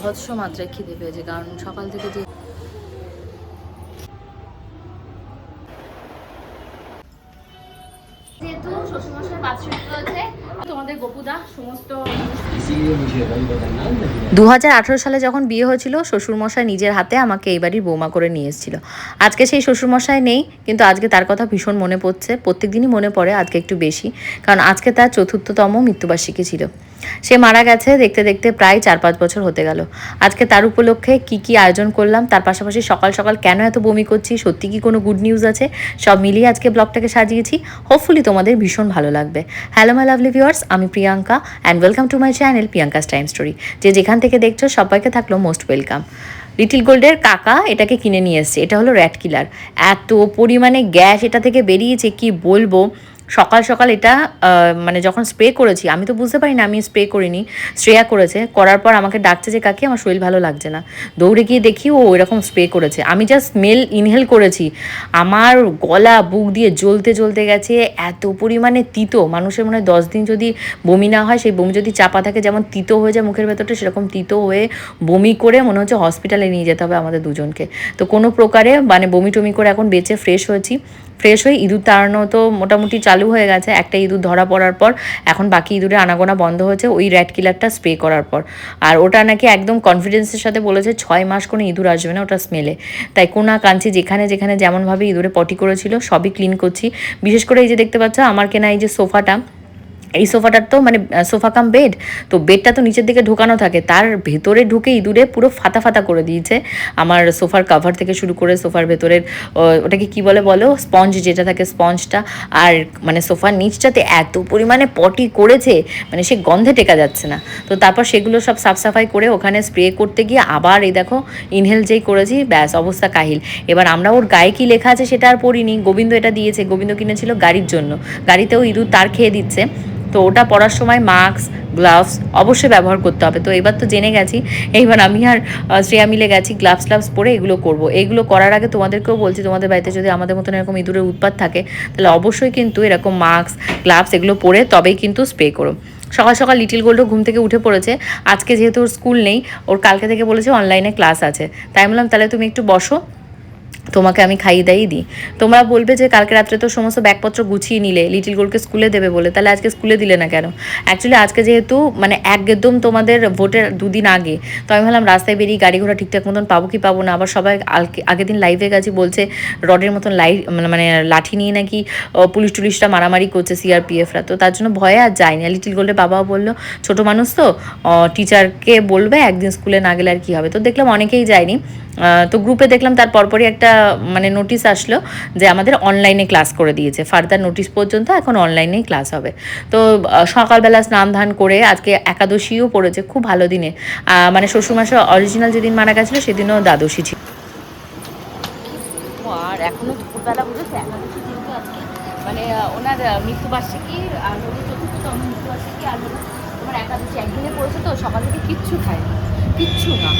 বিভৎস মাত্রায় খিদে পেয়েছে, কারণ সকাল থেকে যে যেহেতু শ্বশুরমশাই বাৎসরিক আছে, তোমাদের গোপুদা সমস্ত 2018 সালে যখন বিয়ে হয়েছিল শ্বশুরমশাই নিজের হাতে আমাকে এই বাড়ির বৌমা করে নিয়ে এসেছিল। আজকে সেই শ্বশুরমশাই নেই, কিন্তু আজকে তার কথা ভীষণ মনে পড়ছে। প্রত্যেক দিনই মনে পড়ে, আজকে একটু বেশি, কারণ আজকে তার 4র্থতম মৃত্যুবার্ষিকী ছিল। সে মারা গেছে দেখতে দেখতে প্রায় 4-5 বছর হতে গেল। আজকে তার উপলক্ষে কি আয়োজন করলাম, তার পাশাপাশি সকাল সকাল কেন এত বমি করছি, সত্যি কি কোনো গুড নিউজ আছে, সব মিলিয়ে আজকে ব্লগটাকে সাজিয়েছি। হোপফুলি তোমাদের ভীষণ ভালো লাগবে। হ্যালো মাই লাভলি ভিউয়ার্স, আমি Priyanka and welcome to my channel Priyanka's time story. যে যেখান থেকে দেখছো সবাইকে থাকলো মোস্ট ওয়েলকাম। লিটিল গোল্ডের কাকা এটাকে কিনে নিয়ে এসছে। এটা হলো র্যাট কিলার। এত পরিমাণে গ্যাস এটা থেকে বেরিয়েছে কি বলবো। সকাল সকাল এটা মানে যখন স্প্রে করেছি, আমি তো বুঝতে পারি না আমি স্প্রে করিনি, শ্রেয়া করেছে। করার পর আমাকে ডাকছে যে কাকি আমার শরীর ভালো লাগছে না। দৌড়ে গিয়ে দেখি ও এরকম স্প্রে করেছে। আমি জাস্ট স্মেল ইনহেল করেছি, আমার গলা বুক দিয়ে জ্বলতে গেছে। এত পরিমাণে তিতো, মানুষের মনে হয় 10 দিন যদি বমি না হয়, সেই বমি যদি চাপা থাকে যেমন তিতো হয়ে যায় মুখের ভেতরটা, সেরকম তিতো হয়ে বমি করে মনে হচ্ছে হসপিটালে নিয়ে যেতে হবে আমাদের দুজনকে। তো কোনো প্রকারে মানে বমি টমি করে এখন বেঁচে ফ্রেশ হয়েছি। ফ্রেশ হয়ে ইঁদুর তাড়ানো তো মোটামুটি চালু হয়ে গেছে। একটা ইঁদুর ধরা পড়ার পর এখন বাকি ইঁদুরে আনাগোনা বন্ধ হয়েছে ওই র্যাট কিলারটা স্প্রে করার পর। আর ওটা নাকি একদম কনফিডেন্সের সাথে বলেছে 6 মাস কোনো ইঁদুর আসবে না ওটা স্মেলে। তাই কোনা কাঞ্চি যেখানে যেখানে যেমনভাবে ইঁদুরে পটি করেছিল সবই ক্লিন করছি। বিশেষ করে এই যে দেখতে পাচ্ছ আমার কেনা এই যে সোফাটা, এই সোফাটার তো মানে সোফা কাম বেড, তো বেডটা তো নিচের দিকে ঢোকানো থাকে, তার ভেতরে ঢুকে ইঁদুরে পুরো ফাতা করে দিয়েছে আমার সোফার কাভার থেকে শুরু করে সোফার ভেতরের ওটাকে কি বলো স্পঞ্জ যেটা থাকে স্পঞ্জটা, আর মানে সোফার নিচটাতে এত পরিমাণে পটি করেছে মানে সে গন্ধে টেকা যাচ্ছে না। তো তারপর সেগুলো সব সাফসাফাই করে ওখানে স্প্রে করতে গিয়ে আবার এই দেখো ইনহেল যেই করেছি, ব্যাস অবস্থা কাহিল। এবার আমরা ওর গায়ে কী লেখা আছে সেটা আর পড়িনি, গোবিন্দ এটা দিয়েছে, গোবিন্দ কিনেছিল গাড়ির জন্য, গাড়িতেও ইঁদুর তার খেয়ে দিচ্ছে। তো ওটা পরার সময় মাস্ক গ্লাভস অবশ্যই ব্যবহার করতে হবে। তো এবার তো জেনে গেছি, এইবার আমি আর শ্রেয়া মিলে গেছি গ্লাভস পরে এগুলো করব। এগুলো করার আগে তোমাদেরকেও বলছি, তোমাদের বাড়িতে যদি আমাদের মতন এরকম ইঁদুরের উৎপাত থাকে তাহলে অবশ্যই কিন্তু এরকম মাস্ক গ্লাভস এগুলো পরে তবেই কিন্তু স্প্রে করো। সকাল সকাল লিটিল গোল্ডও ঘুম থেকে উঠে পড়েছে। আজকে যেহেতু ওর স্কুল নেই, ওর কালকে থেকে বলেছে অনলাইনে ক্লাস আছে, তাই বললাম তাহলে তুমি একটু বসো, তোমাকে আমি খাইয়ে দাইয়ে দিই। তোমরা বলবে যে কালকে রাত্রে তো সমস্ত ব্যাগপত্র গুছিয়ে নিলে লিটিল গোল্ডকে স্কুলে দেবে বলে, তাহলে আজকে স্কুলে দিলে না কেন? অ্যাকচুয়ালি আজকে যেহেতু মানে একদম তোমাদের ভোটের 2 দিন আগে, তো আমি ভাবলাম রাস্তায় বেরিয়ে গাড়ি ঘোড়া ঠিকঠাক মতন পাবো কি পাবো না। আবার সবাই আগের দিন লাইভে গেছি বলছে রডের মতন মানে লাঠি নিয়ে নাকি পুলিশ টুলিশরা মারামারি করছে সিআরপিএফরা, তো তার জন্য ভয়ে আর যায়নি। লিটিল গোল্ডের বাবাও বললো ছোটো মানুষ তো টিচারকে বলবে একদিন স্কুলে না গেলে আর কী হবে। তো দেখলাম অনেকেই যায়নি। তো গ্রুপে দেখলাম তার পরপরই একটা মানে নোটিশ আসলো যে আমাদের অনলাইনে ক্লাস করে দিয়েছে, ফার্দার নোটিশ পর্যন্ত এখন অনলাইনেই ক্লাস হবে। তো সকালবেলা স্নান ধান করে আজকে একাদশীও পড়েছে, খুব ভালো দিনে। মানে শ্বশুরমশাই অরিজিনাল যেদিন মারা গেছিলো সেদিনও দ্বাদশী ছিল। আর এখনও দুপুরবেলা বুঝেছে একাদশী কিন্তু আজকে মানে ওনার মৃত্যুবার্ষিকী আর হলো 4র্থতম মৃত্যুবার্ষিকী আর হলো তোমার একাদশী একদিনে পড়েছে, তো সকাল থেকে কিচ্ছু খায় না, কিচ্ছু না,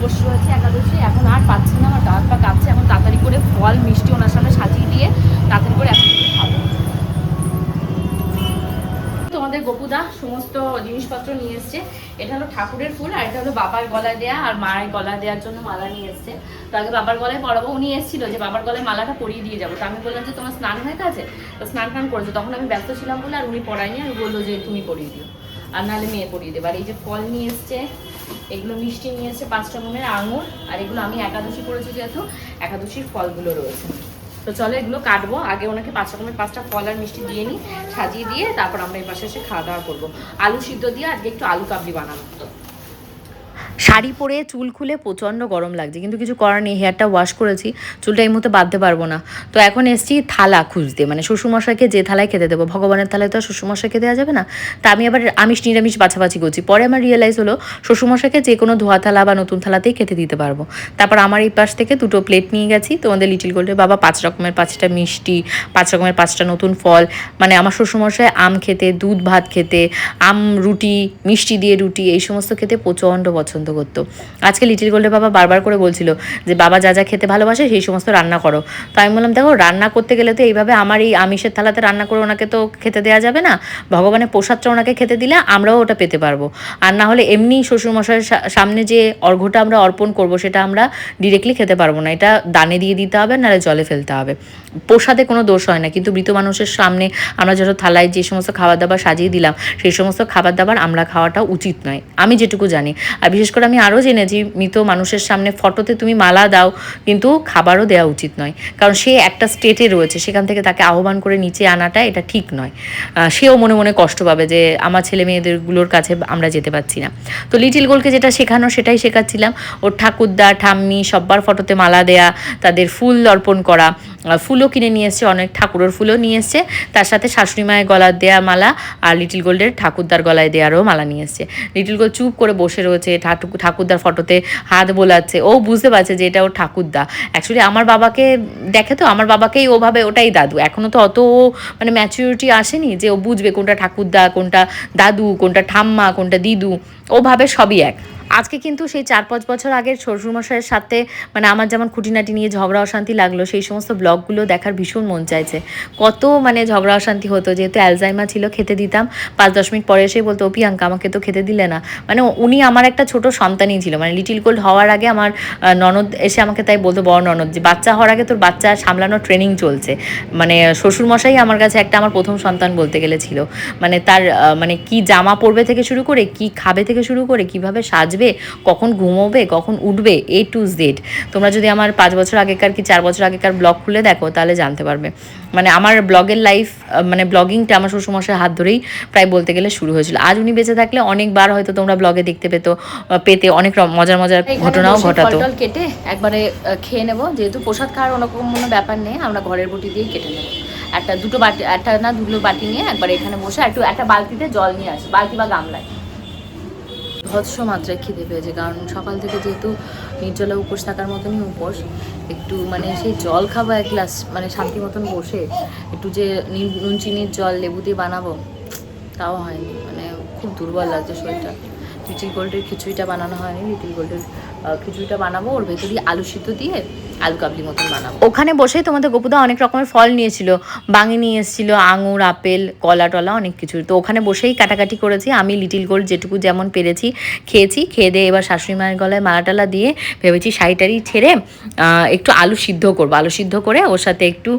বসে রয়েছে একাদশী। এখন আর পাচ্ছি না, আমার গাছ পা কাঁপছে। এখন তাড়াতাড়ি করে ফল মিষ্টি ওনার সামনে সাজিয়ে দিয়ে তাড়াতাড়ি করে এখন খাবো। তোমাদের গোপুদা সমস্ত জিনিসপত্র নিয়ে এসছে। এটা হলো ঠাকুরের ফুল, আর এটা হলো বাবার গলায় দেয়া আর মায়ের গলায় দেওয়ার জন্য মালা নিয়ে এসছে। তো আগে বাবার গলায় পরাবো, উনি এসেছিল যে বাবার গলায় মালাটা পরিয়ে দিয়ে যাবো। তো আমি বললাম যে তোমার স্নান হয়ে গেছে, তো স্নান টান করেছে, তখন আমি ব্যস্ত ছিলাম বলে আর উনি পড়ায়নি, আর বললো যে তুমি পরিয়ে দিও আর নাহলে মেয়ে পরিয়ে দেবে। আর এই যে ফল নিয়ে এসছে, এগুলো মিষ্টি নিয়ে এসছে 5 রকমের আঙুর, আর এগুলো আমি একাদশী করেছি যেহেতু একাদশীর ফলগুলো রয়েছে। তো চলো এগুলো কাটবো, আগে ওনাকে 5 রকমের 5টা ফল আর মিষ্টি দিয়ে নিই, সাজিয়ে দিয়ে তারপর আমরা এই পাশে এসে খাওয়া দাওয়া করবো। আলু সিদ্ধ দিয়ে আজকে একটু আলু কাবলি বানাবো। শাড়ি পরে চুল খুলে প্রচণ্ড গরম লাগছে, কিন্তু কিছু করার নেই, হেয়ারটা ওয়াশ করেছি, চুলটা এই মুহূর্তে বাঁধতে পারবো না। তো এখন এসছি থালা খুঁজতে, মানে শ্বশুরমশাইকে যে থালায় খেতে দেবো, ভগবানের থালায় তো আর শ্বশুরমশাইকে দেওয়া যাবে না। তা আমি আবার আমিষ নিরামিষ বাছাবাছি করছি। পরে আমার রিয়েলাইজ হলো শ্বশুরমশাইকে যে কোনো ধোয়া থালা বা নতুন থালাতেই খেতে দিতে পারবো। তারপর আমার এই পাশ থেকে 2টো প্লেট নিয়ে গেছি। তোমাদের লিটিল গোল্ডের বাবা 5 রকমের 5টা মিষ্টি, 5 রকমের 5টা নতুন ফল, মানে আমার শ্বশুরমশাই আম খেতে, দুধ ভাত খেতে, আম রুটি, মিষ্টি দিয়ে রুটি এই সমস্ত খেতে প্রচণ্ড পছন্দ করতো। আজকে লিটিল গোল্ডের বাবা বারবার করে বলছিল যে বাবা যা যা খেতে ভালোবাসে সেই সমস্ত রান্না করো। তো আমি বললাম দেখো রান্না করতে গেলে তো এইভাবে আমার এই আমিষের থালাতে রান্না করে ওনাকে তো খেতে দেওয়া যাবে না, ভগবানের প্রসাদটা ওনাকে খেতে দিলে আমরাও ওটা পেতে পারবো। আর না হলে এমনি শ্বশুরমশাইয়ের সামনে যে অর্ঘ্যটা আমরা অর্পণ করবো সেটা আমরা ডিরেক্টলি খেতে পারবো না, এটা দানে দিয়ে দিতে হবে, নাহলে জলে ফেলতে হবে। প্রসাদে কোনো দোষ হয় না, কিন্তু মৃত মানুষের সামনে আমরা যত থালায় যে সমস্ত খাবার দাবার সাজিয়ে দিলাম সেই সমস্ত খাবার দাবার আমরা খাওয়াটা উচিত নয়, আমি যেটুকু জানি। আর বিশেষ করে আমি আরও জেনেছি মৃত মানুষের সামনে ফটোতে তুমি মালা দাও কিন্তু খাবারও দেওয়া উচিত নয়, কারণ সে একটা স্টেটে রয়েছে, সেখান থেকে তাকে আহ্বান করে নিচে আনাটা এটা ঠিক নয়। সেও মনে মনে কষ্ট পাবে যে আমার ছেলে মেয়েদেরগুলোর কাছে আমরা যেতে পারছি না। তো লিটিল গোলকে যেটা শেখানো সেটাই শেখাচ্ছিলাম, ওর ঠাকুরদা ঠাম্মি সব্বার ফটোতে মালা দেয়া, তাদের ফুল অর্পণ করা, ফুলও কিনে নিয়ে এসছে, অনেক ঠাকুরের ফুলও নিয়ে এসছে, তার সাথে শাশুড়ি মায়ের গলার দেয়া মালা আর লিটিল গোল্ডের ঠাকুরদার গলায় দেওয়ারও মালা নিয়ে এসছে। লিটিল গোল্ড চুপ করে বসে রয়েছে, ঠাকুরদার ফটোতে হাত বোলাচ্ছে, ও বুঝতে পারছে যে এটা ওর ঠাকুরদা। অ্যাকচুয়ালি আমার বাবাকে দেখে তো, আমার বাবাকেই ওভাবে ওটাই দাদু, এখনও তো অত মানে ম্যাচুরিটি আসেনি যে ও বুঝবে কোনটা ঠাকুরদা কোনটা দাদু কোনটা ঠাম্মা কোনটা দিদু, ওভাবে সবই এক। আজকে কিন্তু সেই 4-5 বছর আগের শ্বশুরমশাইয়ের সাথে মানে আমার যেমন খুঁটিনাটি নিয়ে ঝগড়া অশান্তি লাগলো, সেই সমস্ত ব্লগগুলো দেখার ভীষণ মন চাইছে। কত মানে ঝগড়া অশান্তি হতো, যেহেতু অ্যালজাইমার ছিল, খেতে দিতাম 5-10 মিনিট পরে এসেই বলতো ও প্রিয়াঙ্কা আমাকে তো খেতে দিলে না। মানে উনি আমার একটা ছোট সন্তানই ছিল, মানে লিটিল গোল্ড হওয়ার আগে আমার ননদ এসে আমাকে তাই বলতো, বড় ননদ, যে বাচ্চা হওয়ার আগে তোর বাচ্চা সামলানোর ট্রেনিং চলছে। মানে শ্বশুরমশাই আমার কাছে একটা আমার প্রথম সন্তান বলতে গেলে ছিল। মানে তার মানে কি জামা পরবে থেকে শুরু করে, কি খাবে থেকে শুরু করে, কিভাবে সাজবে, কখন ঘুমোবে, কখন উঠবে, A to Z। তোমরা যদি আমার 5 বছর আগেকার কি 4 বছর আগেকার ব্লগ খুলে দেখো তাহলে জানতে পারবে। মানে আমার ব্লগের লাইফ মানে ব্লগিংটা আমার শ্বশুরমশাইয়ের হাত ধরেই প্রায় বলতে গেলে শুরু হয়েছিল। আজ উনি বেঁচে থাকলে অনেকবার হয়তো তোমরা ব্লগে দেখতে পেতে অনেক মজার মজার ঘটনাও ঘটাতো। ফল কেটে একবারে খেয়ে নেবো, যেহেতু প্রসাদ খাওয়ার ওরকম কোনো ব্যাপার নেই, আমরা ঘরের বটি দিয়ে কেটে নেবো। দুটো বাটি, দুটো বাটি নিয়ে একবার এখানে বসে একটা বালতিতে জল নিয়ে আসি, বালতি বা গামলায়। ভৎস মাত্রায় খিদে পেয়েছে, কারণ সকাল থেকে যেহেতু নির্জলা উপোস থাকার মতনই উপোস, একটু মানে সেই জল খাবো এক গ্লাস, মানে শান্তি মতন বসে একটু যে নুন চিনির জল লেবু দিয়ে বানাবো তাও হয়নি, মানে খুব দুর্বল লাগছে শরীরটা। লিটিল গোল্ডের খিচুড়িটা বানানো হয়নি, লিটিল গোল্ডের খিচুড়িটা বানাবো, ওর ভেতর দিয়ে আলু সিদ্ধ দিয়ে আলু কাবলি মতন বানাবো। ওখানে বসেই তোমাদের গোপুদা অনেক রকমের ফল নিয়েছিল, বাঙি নিয়ে এসেছিলো, আঙুর, আপেল, কলা টলা অনেক কিছু। তো ওখানে বসেই কাটাকাটি করেছি আমি, লিটিল গোল্ড যেটুকু যেমন পেরেছি খেয়েছি। খেয়ে দিয়ে এবার শাশুড়ি মায়ের গলায় মালা টালা দিয়ে ভেবেছি শাড়িটারি ছেড়ে একটু আলু সিদ্ধ করবো, আলু সিদ্ধ করে ওর সাথে একটু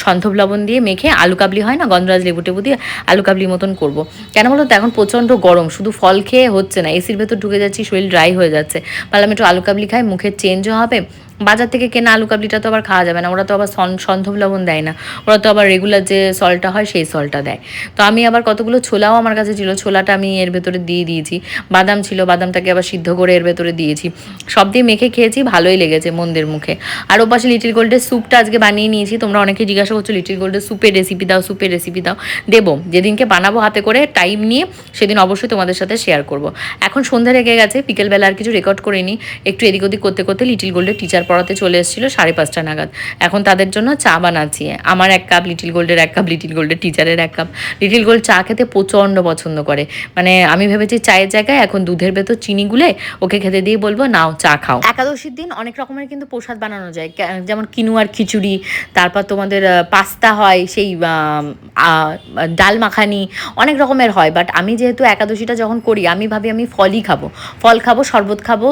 সন্ধব লবণ দিয়ে মেখে আলু কাবলি হয় না, গন্ধরাজ লেবু টেবু দিয়ে আলু কাবলি মতন করবো। কেন বলো তো, এখন প্রচণ্ড গরম, শুধু ফল খেয়ে হচ্ছে না, এসির ভেতর ঢুকে যাচ্ছি, শরীর ড্রাই হয়ে যাচ্ছে, ভাবলাম একটু আলু কাবলি খাই, মুখের চেঞ্জও হবে। বাজার থেকে কেনা আলু কাবলিটা তো আবার খাওয়া যাবে না, ওরা তো আবার সন্ধব লবণ দেয় না, ওরা তো আবার রেগুলার যে সল্টটা হয় সেই সল্টটা দেয়। তো আমি আবার কতগুলো ছোলাও আমার কাছে ছিল, ছোলাটা আমি এর ভেতরে দিয়ে দিয়েছি, বাদাম ছিল, বাদামটাকে আবার সিদ্ধ করে এর ভেতরে দিয়েছি, সব দিয়ে মেখে খেয়েছি, ভালোই লেগেছে মন্দের মুখে। আর ওপাশে লিটিল গোল্ডের স্যুপটা আজকে বানিয়ে নিয়েছি। তোমরা অনেকেই জিজ্ঞাসা করছো লিটিল গোল্ডের স্যুপের রেসিপি দাও, স্যুপের রেসিপি দাও, দেবো যেদিনকে বানাবো হাতে করে টাইম নিয়ে, সেদিন অবশ্যই তোমাদের সাথে শেয়ার করব। এখন সন্ধ্যা লেগে গেছে, বিকেলবেলা আর কিছু রেকর্ড করিনি, একটু এদিক ওদিক করতে করতে লিটিল গোল্ডের টিচার পড়াতে চলে এসেছিলো 5:30 নাগাদ। এখন তাদের জন্য চা বানাচ্ছি, আমার 1 কাপ, লিটিল গোল্ডের 1 কাপ, লিটিল গোল্ডের টিচারের 1 কাপ। লিটিল গোল্ড চা খেতে প্রচণ্ড পছন্দ করে, মানে আমি ভেবেছি চায়ের জায়গায় এখন দুধের ভেতর চিনি গুলে ওকে খেতে দিয়ে বলবো নাও চা খাও। একাদশীর দিন অনেক রকমের কিন্তু প্রসাদ বানানো যায়, যেমন কিনুয়ার খিচুড়ি, তারপর তোমাদের পাস্তা হয়, সেই ডাল মাখানি, অনেক রকমের হয়। বাট আমি যেহেতু একাদশীটা যখন করি আমি ভাবি আমি ফলই খাবো, ফল খাবো, শরবত খাবো,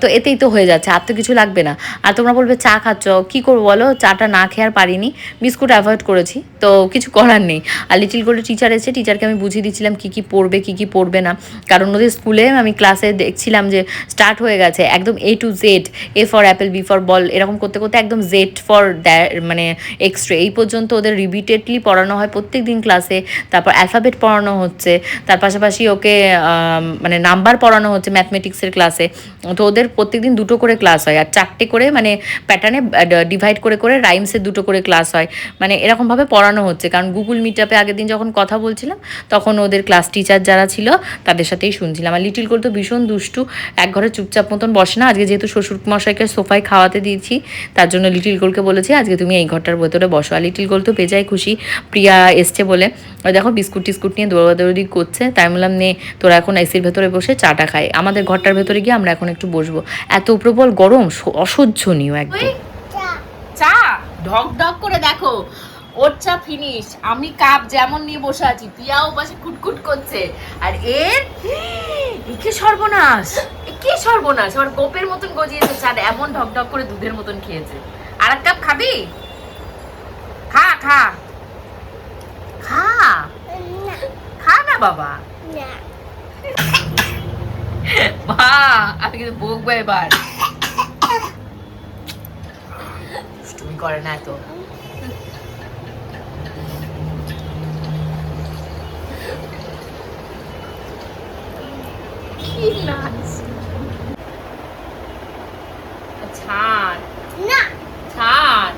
তো এতেই তো হয়ে যাচ্ছে, আর তো কিছু লাগবে না। আর তোমরা বলবে চা খাচ্ছ, কী করবো বলো, চাটা না খেয়ে আর পারিনি, বিস্কুট অ্যাভয়েড করেছি, তো কিছু করার নেই। আর লিটিল গোল্ডের টিচার এসে, টিচারকে আমি বুঝিয়ে দিচ্ছিলাম কী কী পড়বে কী কী পড়বে না, কারণ ওদের স্কুলে আমি ক্লাসে দেখছিলাম যে স্টার্ট হয়ে গেছে একদম A to Z, A for Apple, B for ball, এরকম করতে করতে একদম Z ফর মানে এক্সট্রা, এই পর্যন্ত ওদের রিপিটেডলি পড়ানো হয় প্রত্যেক দিন ক্লাসে। তারপর অ্যালফাবেট পড়ানো হচ্ছে, তার পাশাপাশি ওকে মানে নাম্বার পড়ানো হচ্ছে ম্যাথমেটিক্সের ক্লাসে। তো ওদের প্রত্যেক দিন 2টো করে ক্লাস হয়, আর 4টে করে করে মানে প্যাটার্নে ডিভাইড করে করে রাইমসের 2টো করে ক্লাস হয়, মানে এরকমভাবে পড়ানো হচ্ছে। কারণ গুগল মিটআপে আগের দিন যখন কথা বলছিলাম তখন ওদের ক্লাস টিচার যারা ছিল তাদের সাথেই শুনছিলাম। আর লিটিল গোল তো ভীষণ দুষ্টু, এক ঘরে চুপচাপ মতন বসে না। আজকে যেহেতু শ্বশুরমশাইকে সোফায় খাওয়াতে দিয়েছি তার জন্য লিটিল গোলকে বলেছি আজকে তুমি এই ঘরটার ভেতরে বসো। আর লিটিল গোল তো বেজায় খুশি প্রিয়া এসছে বলে। দেখো বিস্কুট টিস্কুট নিয়ে দৌড়াদৌড়ি করছে, তাই বললাম নে তোরা এখন এসির ভেতরে বসে চাটা খায়, আমাদের ঘরটার ভেতরে গিয়ে আমরা এখন একটু বসবো। এত প্রবল গরম, অসহ্যনীয় একদম। চা ঢক ঢক করে দেখো, ওর চা ফিনিশ, আমি কাপ যেমন নিয়ে বসে আছি, পিয়াও পাশে কুটকুট করছে। আর কি সর্বনাশ, কি সর্বনাশ, আমার গোপের মতন গজিয়েছে চা, এমন ঢক ঢক করে দুধের মতন খেয়েছে। আর এক কাপ খাবি? খা খা খা খা না বাবা, মা আমি কিন্তু বকবো এবার, তুমি করে না তো। ছাড় না, ছাড়।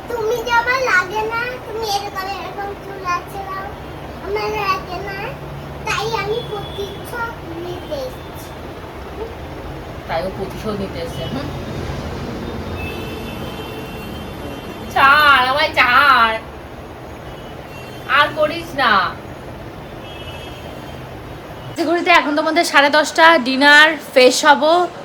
তুমি যে আমার লাগে না, তুমি এরকম চুল আছে না, আমার লাগে না, তাই আমি প্রতিশোধ নিতে এসেছি। তাই ও প্রতিশোধ নিতে এসেছে। ছাড় আমায়, ছাড়, আর করিস না। ঘড়িতে এখন তোমাদের 10:30, ডিনার ফ্রেশ হব,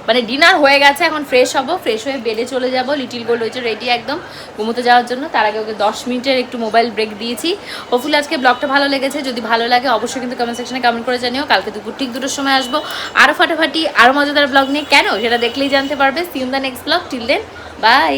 মানে ডিনার হয়ে গেছে, এখন ফ্রেশ হব, ফ্রেশ হয়ে বেডে চলে যাব। লিটিল গোল্ড হয়েছে রেডি একদম ঘুমোতে যাওয়ার জন্য, তার আগে ওকে 10 মিনিটের একটু মোবাইল ব্রেক দিয়েছি। হোপফুলি আজকে ব্লগটা ভালো লেগেছে, যদি ভালো লাগে অবশ্যই কিন্তু কমেন্ট সেকশনে কমেন্ট করে জানিও। কালকে দুপুর ঠিক 2টোর সময় আসবো আরও ফাটাফাটি আরও মজাদার ব্লগ নিয়ে, কেন সেটা দেখলেই জানতে পারবে। See you in the next blog, till then by.